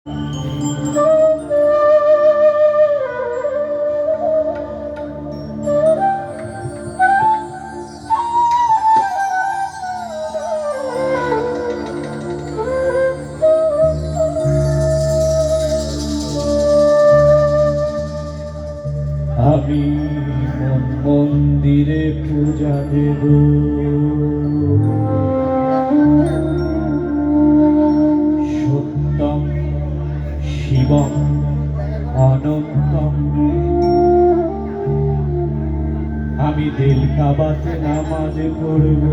আমি মন্দিরে পূজা দেব, সত্যম শিবম অনন্তম। আমি দিল কাবাতে নামাজ পড়ব,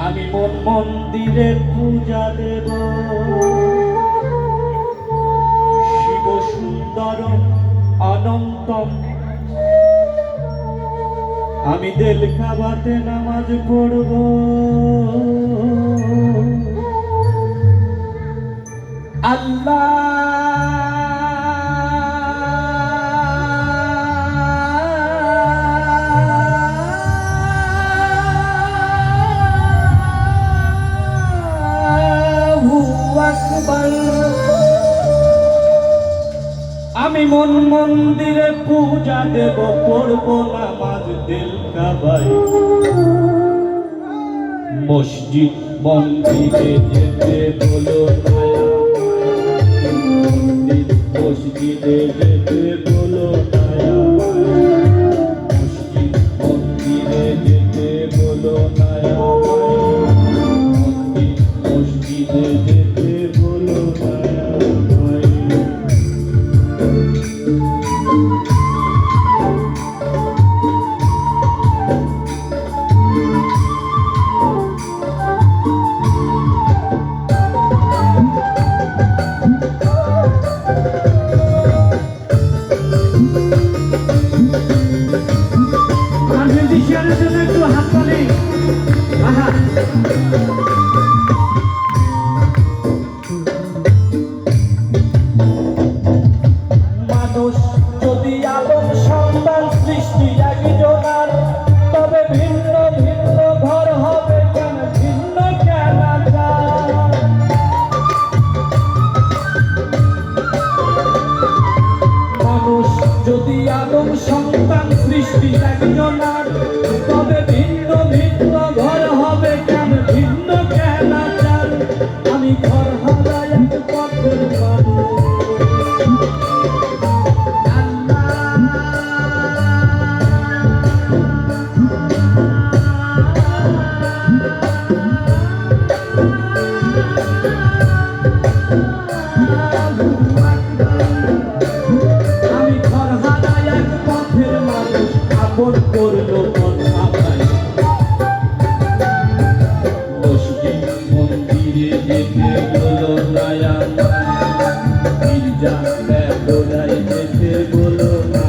আমি মন্দিরে পূজা দেব, শিব সুন্দর অনন্তম। আমি দিল কাবাতে নামাজ পড়ব, আল্লাহ আমি মন্দিরে পূজা দেব, পড়ব নামাজ দিল কাবায়। মসজিদ মন্দিরে যেতে বলো না, মসজিদে যেতে বলো না, মসজিদ মন্দিরে যেতে বলো না, মসজিদে যেতে বলো না। একটু হাত তালি। মানুষ যদি আদম সন্তান সৃষ্টি একজনার, তবে ভিন্ন ভিন্ন ঘর হবে কেন, ভিন্ন কেন মানুষ যদি আদম সন্তান সৃষ্টি একজনার, তবে ভিন্ন ভিন্ন ঘর হবে কেন, ভিন্ন কেন চাল। আমি ঘর হারাই এক পথের মানুষ, আমি ঘর হারাই এক পথের মানুষ, আপন করলো মন আমায়। মসজিদ মন্দিরে যেতে বলো না, গির্জা বেদোলায় যেতে বলো না।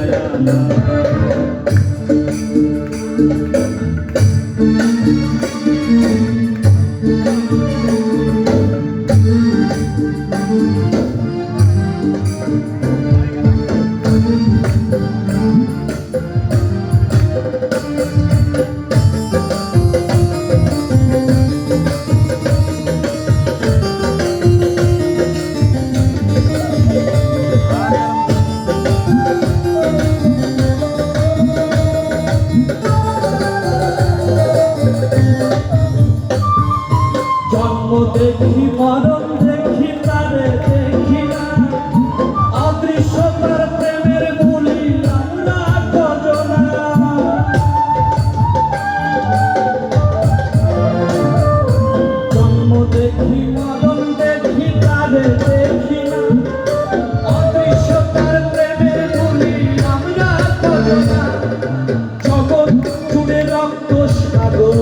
দেখি মরণ দেখি তারে দেখি না, অদৃশ্যতার প্রেমের বলি আমরা কজনা। জন্ম দেখি মরণ দেখি তারে দেখি না, অদৃশ্যতার প্রেমের বলি আমরা কজনা। জগৎ জুড়ে রক্ত সাগর,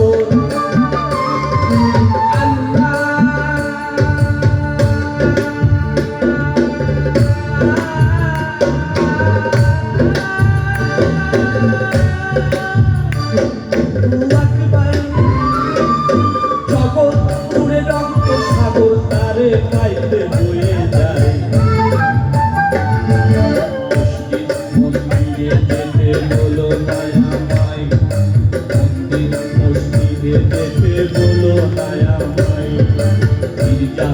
জগৎ জুড়ে রক্ত সাগর। হয়ে কাইতে বয়ে যায় মন্দিরে যেতে বলো মায়া মাই মসজিদে যেতে বলো মায়া মাই গির্জা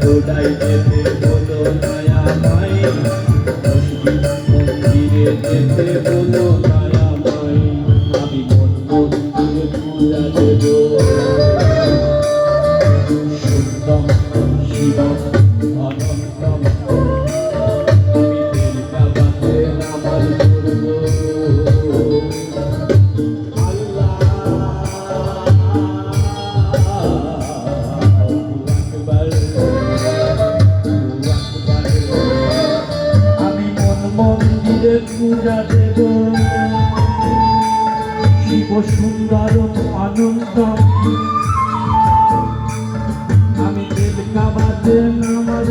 গোডাই যেতে বলো মায়া মাই মন্দিরে যেতে বলো মায়া মাই আমি মন মন্দিরে পূজা দেব শুদ্ধম শিবম অনন্তম আমি তেলকাবাতে নামাজ পড়ব আল্লাহ আকবার আমি মন মন্দিরে পূজা দেব শিব সুন্দরম অনন্তম আমি তেলকাবাতে নামাজ